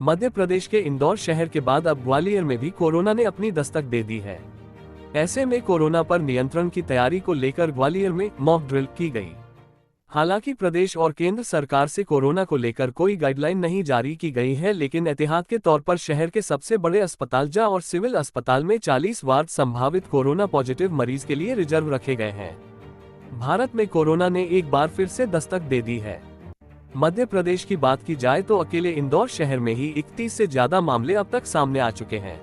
मध्य प्रदेश के इंदौर शहर के बाद अब ग्वालियर में भी कोरोना ने अपनी दस्तक दे दी है। ऐसे में कोरोना पर नियंत्रण की तैयारी को लेकर ग्वालियर में मॉक ड्रिल की गई। हालांकि प्रदेश और केंद्र सरकार से कोरोना को लेकर कोई गाइडलाइन नहीं जारी की गई है, लेकिन एहतियात के तौर पर शहर के सबसे बड़े अस्पताल जा और सिविल अस्पताल में 40 वार्ड संभावित कोरोना पॉजिटिव मरीज के लिए रिजर्व रखे गए हैं। भारत में कोरोना ने एक बार फिर से दस्तक दे दी है। मध्य प्रदेश की बात की जाए तो अकेले इंदौर शहर में ही 31 से ज्यादा मामले अब तक सामने आ चुके हैं।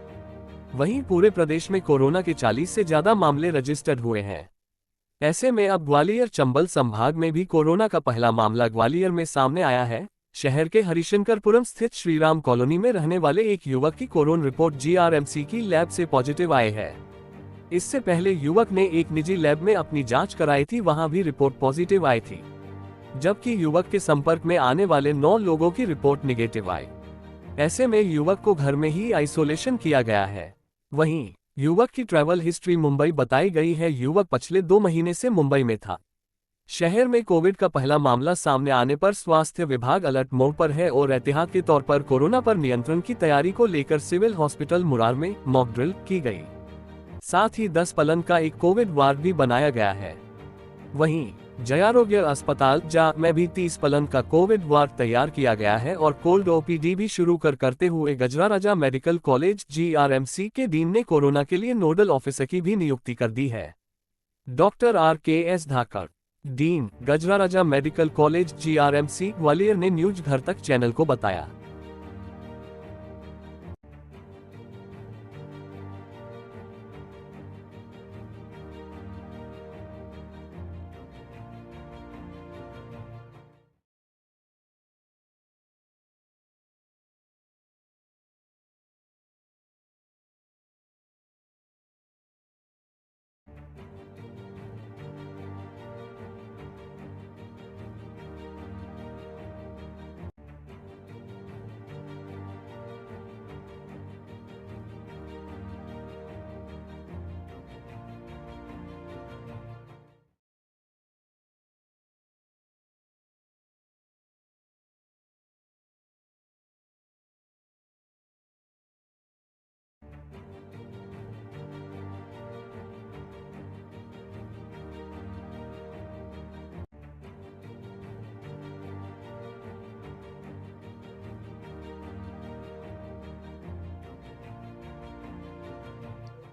वहीं पूरे प्रदेश में कोरोना के 40 से ज्यादा मामले रजिस्टर्ड हुए हैं। ऐसे में अब ग्वालियर चंबल संभाग में भी कोरोना का पहला मामला ग्वालियर में सामने आया है। शहर के हरिशंकरपुरम स्थित श्रीराम कॉलोनी में रहने वाले एक युवक की कोरोना रिपोर्ट जीआरएमसी की लैब से पॉजिटिव आई है। इससे पहले युवक ने एक निजी लैब में अपनी जांच कराई थी, वहां भी रिपोर्ट पॉजिटिव आई थी, जबकि युवक के संपर्क में आने वाले 9 लोगों की रिपोर्ट निगेटिव आई। ऐसे में युवक को घर में ही आइसोलेशन किया गया है। वहीं युवक की ट्रैवल हिस्ट्री मुंबई बताई गई है। युवक पिछले 2 महीने से मुंबई में था। शहर में कोविड का पहला मामला सामने आने पर स्वास्थ्य विभाग अलर्ट मोड पर है और एहतियात के तौर पर कोरोना पर नियंत्रण की तैयारी को लेकर सिविल हॉस्पिटल मुरार में मॉक ड्रिल की गई। साथ ही 10 पलंग का एक कोविड वार्ड भी बनाया गया है। वहीं जयारोग्य अस्पताल जा में भी 30 पलंग का कोविड वार्ड तैयार किया गया है और कोल्ड ओपीडी भी शुरू करते हुए गजराराजा मेडिकल कॉलेज जीआरएमसी के डीन ने कोरोना के लिए नोडल ऑफिसर की भी नियुक्ति कर दी है। Doctor RKS Dhakad, dean Gajraraja medical college GRMC Gwalior ने न्यूज घर तक चैनल को बताया।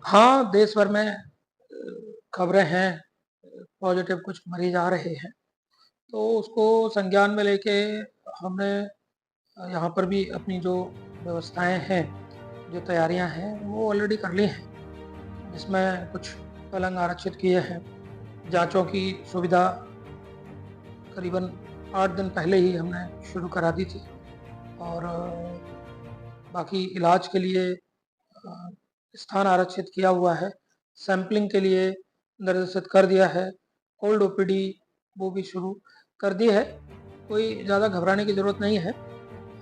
हाँ, देश भर में खबरें हैं, पॉजिटिव कुछ मरीज आ रहे हैं, तो उसको संज्ञान में लेके हमने यहाँ पर भी अपनी जो व्यवस्थाएं हैं, जो तैयारियां हैं, वो ऑलरेडी कर ली हैं। जिसमें कुछ पलंग आरक्षित किए हैं। जांचों की सुविधा करीबन 8 दिन पहले ही हमने शुरू करा दी थी और बाकी इलाज के लिए स्थान आरक्षित किया हुआ है। सैंपलिंग के लिए निर्देशित कर दिया है। कोल्ड ओपीडी वो भी शुरू कर दी है। कोई ज़्यादा घबराने की ज़रूरत नहीं है,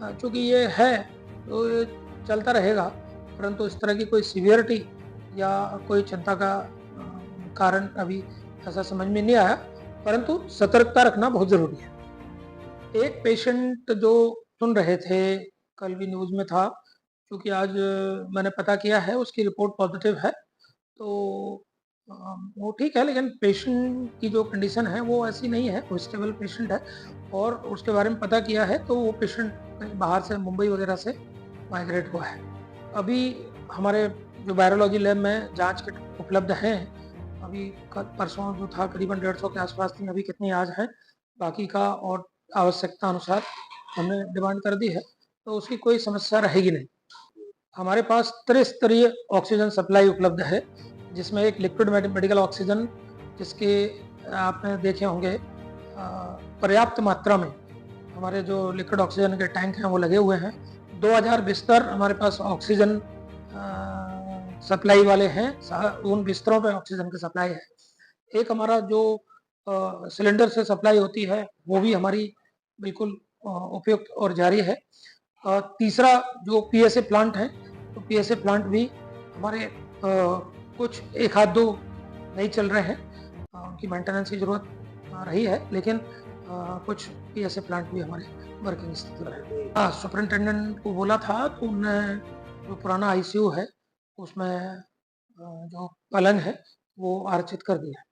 क्योंकि ये है तो ये चलता रहेगा, परंतु इस तरह की कोई सीवियरिटी या कोई चिंता का कारण अभी ऐसा समझ में नहीं आया, परंतु सतर्कता रखना बहुत ज़रूरी है। एक पेशेंट जो सुन रहे थे, कल भी न्यूज़ में था, क्योंकि आज मैंने पता किया है उसकी रिपोर्ट पॉजिटिव है, तो वो ठीक है, लेकिन पेशेंट की जो कंडीशन है वो ऐसी नहीं है, वो स्टेबल पेशेंट है और उसके बारे में पता किया है तो वो पेशेंट कहीं बाहर से मुंबई वगैरह से माइग्रेट हुआ है। अभी हमारे जो वायरोलॉजी लैब में जांच किट उपलब्ध हैं, अभी परसों जो था करीबन 150 के आसपास थी, अभी कितनी आज है, बाकी का और आवश्यकता अनुसार हमने डिमांड कर दी है, तो उसकी कोई समस्या रहेगी नहीं। हमारे पास त्रिस्तरीय ऑक्सीजन सप्लाई उपलब्ध है, जिसमें एक लिक्विड मेडिकल ऑक्सीजन, जिसके आपने देखे होंगे पर्याप्त मात्रा में हमारे जो लिक्विड ऑक्सीजन के टैंक हैं वो लगे हुए हैं। 2000 बिस्तर हमारे पास ऑक्सीजन सप्लाई वाले हैं, उन बिस्तरों पे ऑक्सीजन की सप्लाई है। एक हमारा जो सिलेंडर से सप्लाई होती है वो भी हमारी बिल्कुल उपयुक्त और जारी है। तीसरा जो PSA प्लांट है, तो PSA प्लांट भी हमारे कुछ 1 आध 2 नहीं चल रहे हैं, उनकी मेंटेनेंस की ज़रूरत रही है, लेकिन कुछ पीएसए प्लांट भी हमारे वर्किंग स्थिति में है। हाँ, सुपरिटेंडेंट को बोला था तो उनने जो पुराना आईसीयू है उसमें जो पलंग है वो आरक्षित कर दिया।